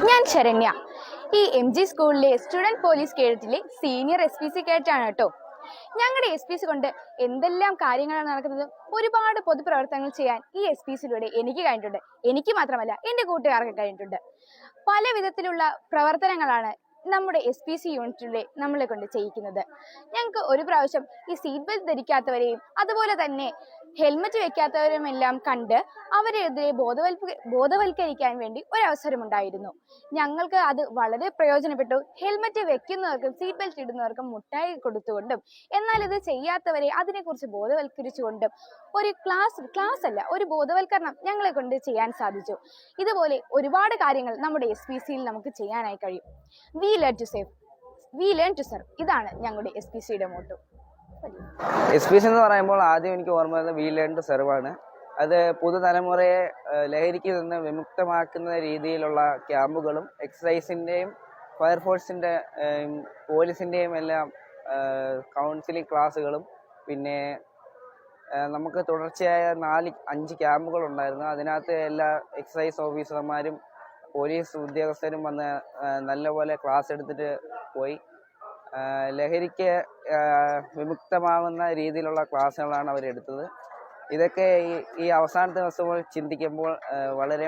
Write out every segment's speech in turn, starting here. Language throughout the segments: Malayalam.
ഞാൻ ശരണ്യ. ഈ MG സ്കൂളിലെ സ്റ്റുഡൻറ് പോലീസ് കേഡറ്റിലെ സീനിയർ SPC കേഡറ്റാണ് കേട്ടോ. ഞങ്ങളുടെ SPC കൊണ്ട് എന്തെല്ലാം കാര്യങ്ങളാണ് നടക്കുന്നത്. ഒരുപാട് പൊതുപ്രവർത്തനങ്ങൾ ചെയ്യാൻ ഈ SPCയിലൂടെ എനിക്ക് കഴിഞ്ഞിട്ടുണ്ട്. എനിക്ക് മാത്രമല്ല, എൻ്റെ കൂട്ടുകാർക്ക് കഴിഞ്ഞിട്ടുണ്ട്. പല വിധത്തിലുള്ള പ്രവർത്തനങ്ങളാണ് നമ്മുടെ SPC യൂണിറ്റിലെ നമ്മളെ കൊണ്ട് ചെയ്യിക്കുന്നത്. ഞങ്ങൾക്ക് ഒരു പ്രാവശ്യം ഈ സീറ്റ് ബെൽറ്റ് ധരിക്കാത്തവരെയും അതുപോലെ തന്നെ ഹെൽമറ്റ് വെക്കാത്തവരും എല്ലാം കണ്ട് അവരെതിരെ ബോധവൽക്കരിക്കാൻ വേണ്ടി ഒരവസരമുണ്ടായിരുന്നു. ഞങ്ങൾക്ക് അത് വളരെ പ്രയോജനപ്പെട്ടു. ഹെൽമറ്റ് വെക്കുന്നവർക്കും സീറ്റ് ബെൽറ്റ് ഇടുന്നവർക്കും മുട്ടായി കൊടുത്തുകൊണ്ടും എന്നാൽ ഇത് ചെയ്യാത്തവരെ അതിനെക്കുറിച്ച് ബോധവൽക്കരിച്ചുകൊണ്ടും ഒരു ക്ലാസ് അല്ല, ഒരു ബോധവൽക്കരണം ഞങ്ങളെ കൊണ്ട് ചെയ്യാൻ സാധിച്ചു. ഇതുപോലെ ഒരുപാട് കാര്യങ്ങൾ നമ്മുടെ SPCയിൽ നമുക്ക് ചെയ്യാനായി കഴിയും. We learn to save, we learn to serve. ഇതാണ് ഞങ്ങളുടെ SPCയുടെ മോട്ടോ. SPC എന്ന് പറയുമ്പോൾ ആദ്യം എനിക്ക് ഓർമ്മ വരുന്നത് വി ലേൺ ടു സെർവ് ആണ്. അത് പുതുതലമുറയെ ലഹരിക്ക് നിന്ന് വിമുക്തമാക്കുന്ന രീതിയിലുള്ള ക്യാമ്പുകളും എക്സസൈസിൻ്റെയും ഫയർഫോഴ്സിൻ്റെ പോലീസിൻ്റെയും എല്ലാം കൗൺസിലിംഗ് ക്ലാസ്സുകളും പിന്നെ നമുക്ക് തുടർച്ചയായ 4-5 ക്യാമ്പുകളുണ്ടായിരുന്നു. അതിനകത്ത് എല്ലാ എക്സസൈസ് ഓഫീസർമാരും പോലീസ് ഉദ്യോഗസ്ഥരും വന്ന് നല്ലപോലെ ക്ലാസ് എടുത്തിട്ട് പോയി. ലഹരിക്ക് വിമുക്തമാവുന്ന രീതിയിലുള്ള ക്ലാസ്സുകളാണ് അവരെടുത്തത്. ഇതൊക്കെ ഈ അവസാനത്തെ ദിവസങ്ങൾ ചിന്തിക്കുമ്പോൾ വളരെ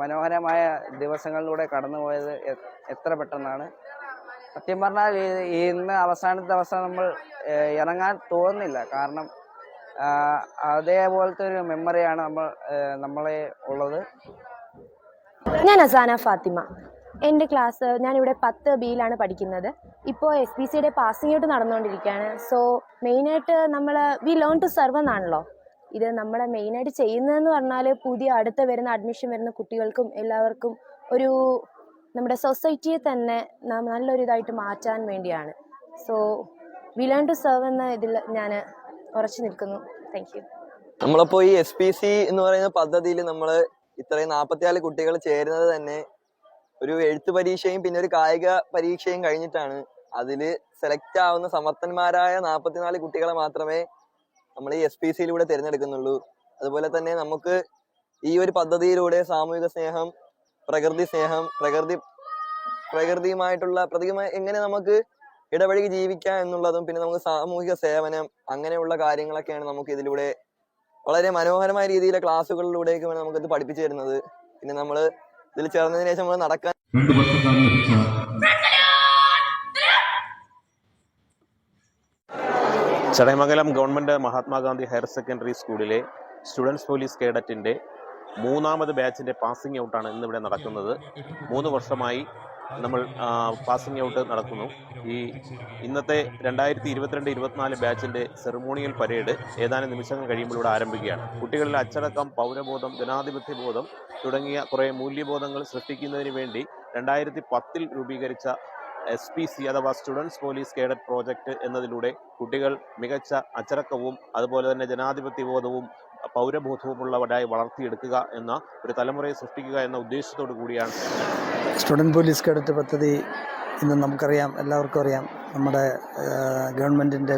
മനോഹരമായ ദിവസങ്ങളിലൂടെ കടന്നുപോയത് എത്ര പെട്ടെന്നാണ്. സത്യം പറഞ്ഞാൽ ഇന്ന് അവസാനത്തെ ദിവസം നമ്മൾ ഇറങ്ങാൻ തോന്നുന്നില്ല. കാരണം അതേപോലത്തെ ഒരു മെമ്മറിയാണ് നമ്മളെ ഉള്ളത്. ഞാൻ അസാന ഫാത്തിമ. എൻ്റെ ക്ലാസ് ഞാനിവിടെ 10Bയിലാണ് പഠിക്കുന്നത്. ഇപ്പോൾ SPCയുടെ പാസിംഗ് ഔട്ട് നടന്നുകൊണ്ടിരിക്കുകയാണ്. സോ മെയിനായിട്ട് നമ്മൾ വി ലേൺ ടു സെർവ് എന്നാണല്ലോ ഇത് നമ്മൾ മെയിനായിട്ട് ചെയ്യുന്നതെന്ന് പറഞ്ഞാൽ അടുത്ത വരുന്ന അഡ്മിഷൻ വരുന്ന കുട്ടികൾക്കും എല്ലാവർക്കും ഒരു നമ്മുടെ സൊസൈറ്റിയെ തന്നെ നല്ലൊരു ഇതായിട്ട് മാറ്റാൻ വേണ്ടിയാണ്. So we learn to serve എന്ന ഇതിൽ ഞാൻ ഉറച്ചു നിൽക്കുന്നു. Thank you. നമ്മളിപ്പോൾ ഈ SPC എന്ന് പറയുന്ന പദ്ധതിയിൽ നമ്മൾ ഇത്രയും 44 കുട്ടികൾ ചേരുന്നത് തന്നെ ഒരു എഴുത്ത് പരീക്ഷയും പിന്നെ ഒരു കായിക പരീക്ഷയും കഴിഞ്ഞിട്ടാണ്. അതിൽ സെലക്ട് ആവുന്ന സമർത്ഥന്മാരായ 44 കുട്ടികളെ മാത്രമേ നമ്മൾ ഈ SPCയിലൂടെ തിരഞ്ഞെടുക്കുന്നുള്ളൂ. അതുപോലെ തന്നെ നമുക്ക് ഈ ഒരു പദ്ധതിയിലൂടെ സാമൂഹിക സ്നേഹം, പ്രകൃതി സ്നേഹം, പ്രകൃതിയുമായിട്ടുള്ള എങ്ങനെ നമുക്ക് ഇടപഴകി ജീവിക്കാം എന്നുള്ളതും പിന്നെ നമുക്ക് സാമൂഹിക സേവനം അങ്ങനെയുള്ള കാര്യങ്ങളൊക്കെയാണ് നമുക്ക് ഇതിലൂടെ വളരെ മനോഹരമായ രീതിയിലെ ക്ലാസ്സുകളിലൂടെയൊക്കെയാണ് നമുക്കിത് പഠിപ്പിച്ചു തരുന്നത്. പിന്നെ നമ്മൾ ഇതിൽ ചേർന്നതിന് ശേഷം നമ്മൾ നടക്കാൻ Chadayamangalam government Mahatma Gandhi higher secondary സ്കൂളിലെ സ്റ്റുഡൻസ് പോലീസ് കേഡറ്റിൻ്റെ 3ാമത് ബാച്ചിൻ്റെ പാസിംഗ് ഔട്ടാണ് ഇന്നിവിടെ നടക്കുന്നത്. 3 വർഷമായി നമ്മൾ പാസിംഗ് ഔട്ട് നടക്കുന്നു. ഇന്നത്തെ 2022-24 ബാച്ചിൻ്റെ സെറിമോണിയൽ പരേഡ് ഏതാനും നിമിഷങ്ങൾ കഴിയുമ്പോൾ ഇവിടെ ആരംഭിക്കുകയാണ്. കുട്ടികളിൽ അച്ചടക്കം, പൗരബോധം, ജനാധിപത്യബോധം തുടങ്ങിയ കുറേ മൂല്യബോധങ്ങൾ സൃഷ്ടിക്കുന്നതിന് വേണ്ടി 2010 രൂപീകരിച്ച SPC അഥവാ സ്റ്റുഡൻസ് പോലീസ് കേഡറ്റ് പ്രോജക്റ്റ് എന്നതിലൂടെ കുട്ടികൾ മികച്ച അച്ചടക്കവും അതുപോലെ തന്നെ ജനാധിപത്യബോധവും പൗരബോധവുമുള്ളവരായി വളർത്തിയെടുക്കുക എന്ന ഒരു തലമുറയെ സൃഷ്ടിക്കുക എന്ന ഉദ്ദേശത്തോടു കൂടിയാണ് സ്റ്റുഡൻറ് പോലീസ് കേഡറ്റ് പദ്ധതി. ഇന്ന് നമുക്കറിയാം, എല്ലാവർക്കും അറിയാം, നമ്മുടെ ഗവൺമെൻറ്റിൻ്റെ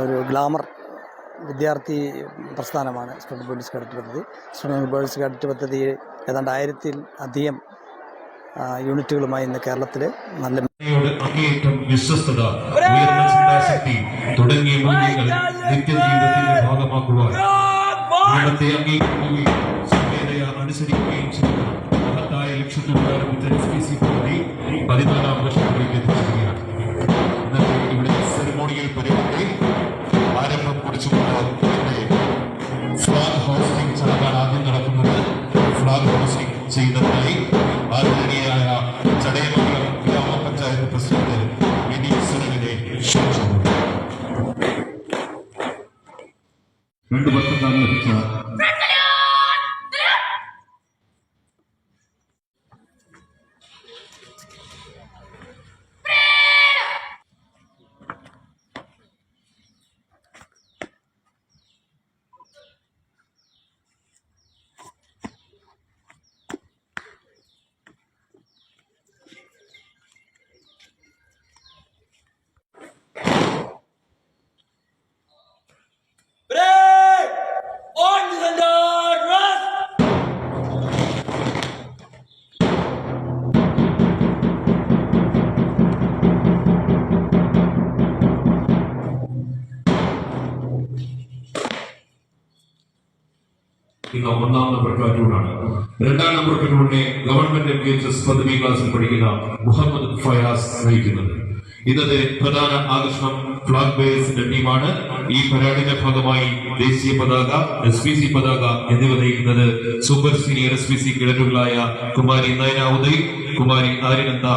ഒരു ഗ്ലാമർ വിദ്യാർത്ഥി പ്രസ്ഥാനമാണ് സ്റ്റുഡൻറ് പോലീസ് കേഡറ്റ് പദ്ധതി. സ്റ്റുഡൻറ് പോലീസ് കേഡറ്റ് പദ്ധതി ഏതാണ്ട് 1000-ൽ-അധികം യൂണിറ്റുകളുമായി ഇന്ന് കേരളത്തിൽ നല്ല അങ്ങേയറ്റം വിശ്വസ്തത, ഉയർന്ന ചിന്താശക്തി തുടങ്ങിയ മൂല്യങ്ങൾ നിത്യജീവിതത്തിന്റെ ഭാഗമാക്കുവാൻ ഇവിടത്തെ അംഗീകരിക്കുകയും സ്വമേധയാ അനുസരിക്കുകയും ചെയ്യുന്ന മഹത്തായ ലക്ഷ്യത്തോടെ ആരംഭിച്ച SPC പദ്ധതി 14ാം വർഷത്തിലേക്ക് എത്തിച്ചിരിക്കുകയാണ്. ഇന്നത്തെ ഇവിടെ സെറിമോണിയൽ പരേഡിന്റെ ആരംഭം കുറിച്ചുകൊണ്ട് ഫ്ലാഗ് ഹോസ്റ്റിംഗ് ചടങ്ങാണ് ആദ്യം നടക്കുന്നത്. ഫ്ലാഗ് ഹോസ്റ്റിംഗ് ചെയ്യുന്നതിനായി ആദരണീയനായ ചടയമംഗലം ഗ്രാമപഞ്ചായത്ത് പ്രസിഡന്റ് മിനി സുനിലിനെ ക്ഷണിച്ചു. 2 വർഷക്കാലം ലഭിച്ച നയിക്കുന്ന 1ാം നമ്പർ പ്ലാറ്റൂണാണ്. 2ാം നമ്പർ പ്ലാറ്റൂണിനെ ഗവൺമെന്റ് MVHS പദവി ക്ലാസ്സിൽ പഠിക്കുന്ന മുഹമ്മദ് ഫയാസ് നയിക്കുന്നത്. ഇന്നത്തെ പ്രധാന ആകർഷണം ഫ്ലാഗ് ബേയേഴ്സിന്റെ ടീമാണ്. ഈ പരേഡിന്റെ ഭാഗമായി ദേശീയ പതാക, SPC പതാക എന്നിവ നയിക്കുന്നത് സൂപ്പർ സീനിയർ SPC കേഡറ്റുകളായ കുമാരി നയന ഉദയ്, കുമാരി ആര്യനന്ദ,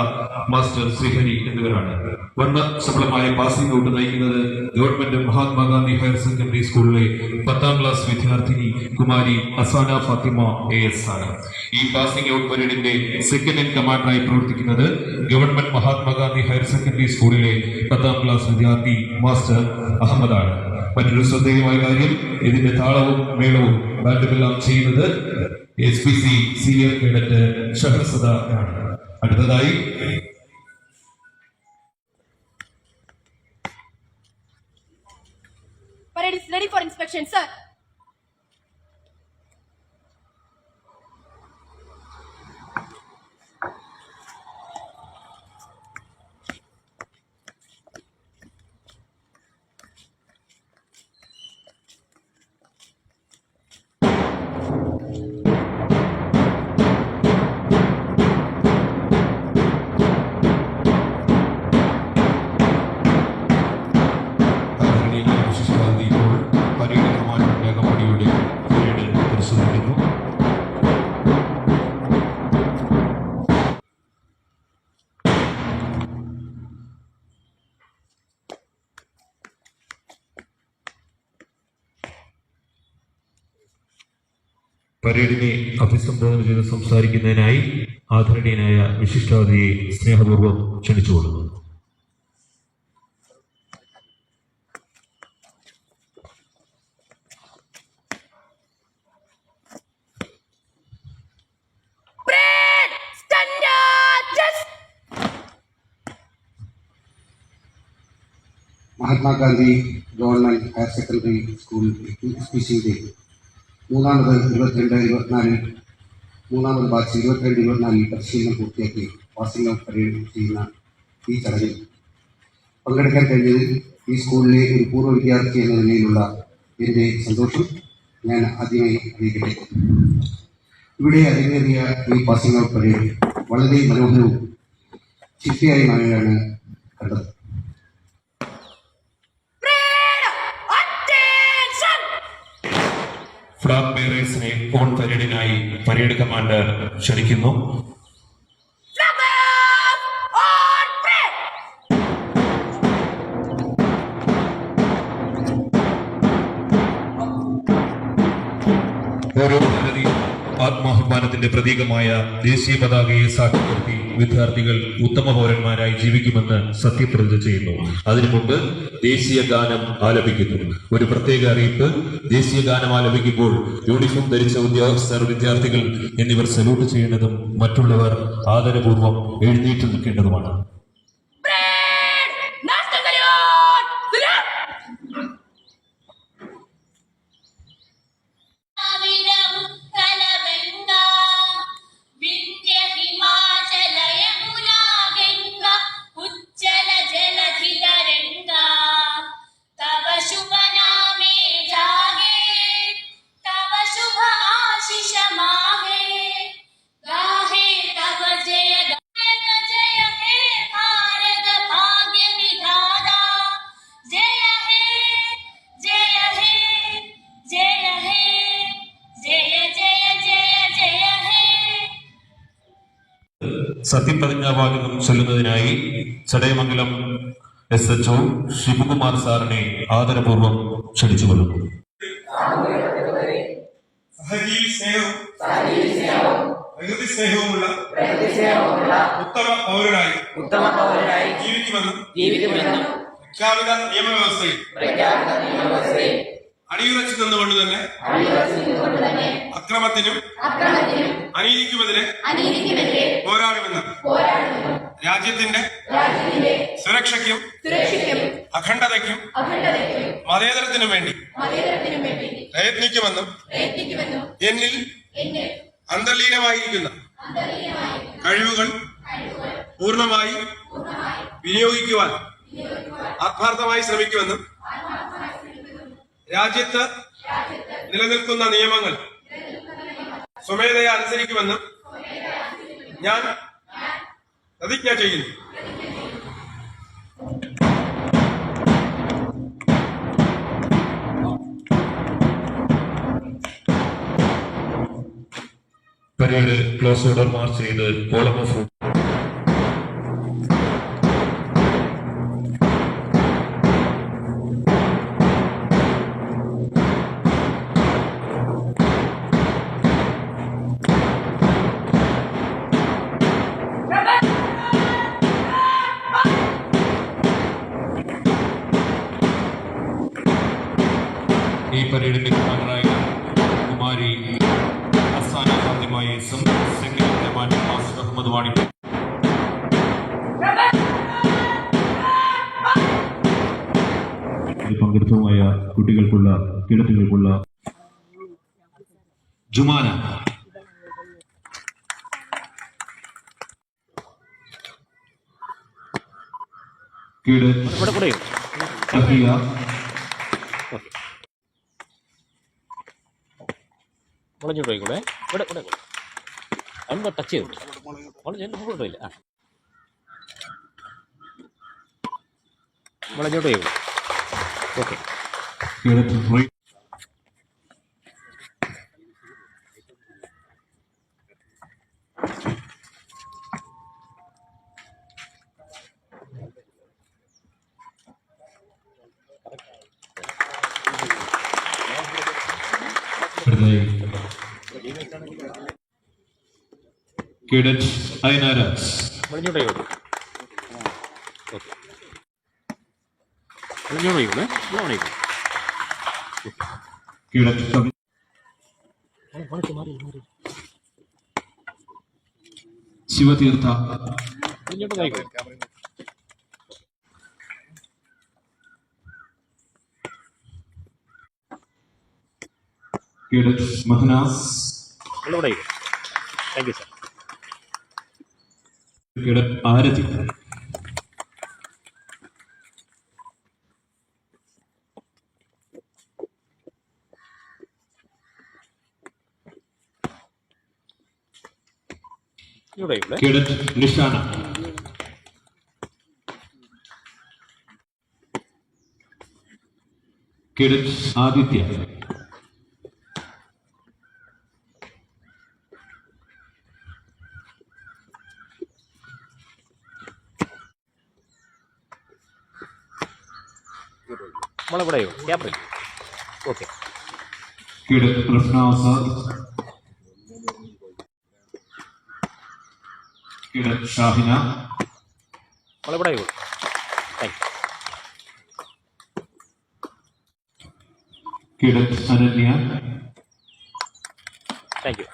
മാസ്റ്റർ ശ്രീഹരി എന്നിവരാണ്. വർണ്ണശബളമായ പാസിംഗ് ഔട്ട് നയിക്കുന്നത് ഗവൺമെന്റ് മഹാത്മാഗാന്ധി ഹയർ സെക്കൻഡറി സ്കൂളിലെ 10ാം ക്ലാസ് വിദ്യാർത്ഥിനി കുമാരി അസാന ഫാത്തിമ AS ആണ്. ഈ പാസിംഗ് ഔട്ട് പരേഡിന്റെ സെക്കൻഡ് ഇൻ കമാൻഡറായി പ്രവർത്തിക്കുന്നത് ഗവൺമെന്റ് മഹാത്മാഗാന്ധി ഹയർ സെക്കൻഡറി സ്കൂളിലെ 10ാം ക്ലാസ് വിദ്യാർത്ഥി മാസ്റ്റർ അഹമ്മദ് ആണ്. മറ്റൊരു ശ്രദ്ധേയമായ കാര്യം, ഇതിന്റെ താളവും മേളവും ബാൻഡുമെല്ലാം ചെയ്യുന്നത് SPC സീനിയർ കേഡറ്റ് ഷഹർസദ ആണ്. അടുത്തതായി Parade is ready for inspection, sir. പരേഡിനെ അഭിസംബോധന ചെയ്ത് സംസാരിക്കുന്നതിനായി ആദരണീയനായ വിശിഷ്ടാതിഥിയെ സ്നേഹപൂർവ്വം ക്ഷണിച്ചുകൊള്ളുന്നു. Mahatma Gandhi government higher secondary school SPCയുടെ 3ാമത് 22-24 മൂന്നാമത് ബാച്ച് 22-24 പരിശീലനം പൂർത്തിയാക്കി പാസിംഗ് ഔട്ട് പരേഡ് ചെയ്യുന്ന ഈ ചടങ്ങിൽ പങ്കെടുക്കാൻ കഴിഞ്ഞതിൽ ഈ സ്കൂളിലെ ഒരു പൂർവ്വ വിദ്യാർത്ഥി എന്ന നിലയിലുള്ള എൻ്റെ സന്തോഷം ഞാൻ ആദ്യമായി അറിയിക്കട്ടെ. ഇവിടെ അരങ്ങേറിയ ഈ പാസിംഗ് ഔട്ട് പരേഡ് വളരെ മനോഹരവും ചിട്ടയായി മാറിയാണ് കണ്ടത്. ഫ്ലാഗ് ബെയറേഴ്സിനെ ഓൺ പരേഡിനായി പരേഡ് കമാൻഡർ ക്ഷണിക്കുന്നു. ഓരോ ഭാരതീയ ആത്മാഭിമാനത്തിന്റെ പ്രതീകമായ ദേശീയ പതാകയെ സാക്ഷ്യപ്പെടുത്തി വിദ്യാർത്ഥികൾ ഉത്തമ പൗരന്മാരായി ജീവിക്കുമെന്ന് സത്യപ്രതിജ്ഞ ചെയ്യുന്നു. അതിനു മുമ്പ് ദേശീയ ഗാനം ആലപിക്കുന്നു. ഒരു പ്രത്യേക അറിയിപ്പ്, ദേശീയ ഗാനം ആലപിക്കുമ്പോൾ യൂണിഫോം ധരിച്ച ഉദ്യോഗസ്ഥർ, വിദ്യാർത്ഥികൾ എന്നിവർ സല്യൂട്ട് ചെയ്യേണ്ടതും മറ്റുള്ളവർ ആദരപൂർവ്വം എഴുന്നേറ്റ് നിൽക്കേണ്ടതുമാണ്. സത്യപ്രതിജ്ഞാവാചകം ചൊല്ലുന്നതിനായി ചടയമംഗലം SHO ശിവകുമാർ സാറിനെ ആദരപൂർവ്വം ക്ഷണിച്ചുകൊള്ളുന്നു. സഹജീവി സ്നേഹവും പ്രകൃതി സ്നേഹവുമുള്ള ഉത്തമ പൗരനായി ജീവിക്കുമെന്നും പ്രഖ്യാപിത നിയമവ്യവസ്ഥയിൽ അടിയുറച്ചു നിന്നുകൊണ്ട് തന്നെ അക്രമത്തിനും അനീതിക്കുമെതിരെ പോരാടുമെന്ന് രാജ്യത്തിന്റെ സുരക്ഷയ്ക്കും അഖണ്ഡതയ്ക്കും മതേതരത്തിനും വേണ്ടി പ്രയത്നിക്കുമെന്നും എന്നിൽ അന്തർലീനമായിരിക്കുന്ന കഴിവുകൾ പൂർണ്ണമായി വിനിയോഗിക്കുവാൻ ആത്മാർത്ഥമായി ശ്രമിക്കുമെന്നും രാജ്യത്ത് നിലനിൽക്കുന്ന നിയമങ്ങൾ സ്വമേധയാ അനുസരിക്കുമെന്നും ഞാൻ പ്രതിജ്ഞ ചെയ്യുന്നു. പരേഡ് ക്ലോസ് ഓർഡർ മാർച്ച് ചെയ്ത് കോളം ഓഫ് ഈ പരേഡിന്റെ കമാൻഡറായ കുമാരി അസാന ഫാത്തിമ യേസും secretary commander master Ahammed Vani പങ്കെടുത്തതുമായ കുട്ടികൾക്കുള്ള കേഡറ്റുകൾക്കുള്ള ജുമാന കേഡറ്റ് അഹിയ മുളഞ്ഞോട്ട് പോയിക്കോളെ. ഇവിടെ ഇവിടെ അന്ന് ടച്ച് ചെയ്തു മുളഞ്ഞില്ല. ആ മുളഞ്ഞോട്ട് പോയിക്കോളെ. ഓക്കെ. കേഡറ്റ് അയനാരാജ് മുളഞ്ഞോട്ട് പോയിക്കോളെ. ഓക്കെ. മുളഞ്ഞോട്ട് പോയിക്കോളെ. കേഡറ്റ് ശിവതീർത്ഥ മുളഞ്ഞോട്ട് പോയിക്കോളെ. Cadet Mahanas thank you sir. Cadet Arathi cadet Nishana cadet Adithya മുളവിടെയോ captain. Okay. Cadet Prashna Azad cadet Shahina മുളവിടെയോ. Thank you. Cadet Ananya thank U.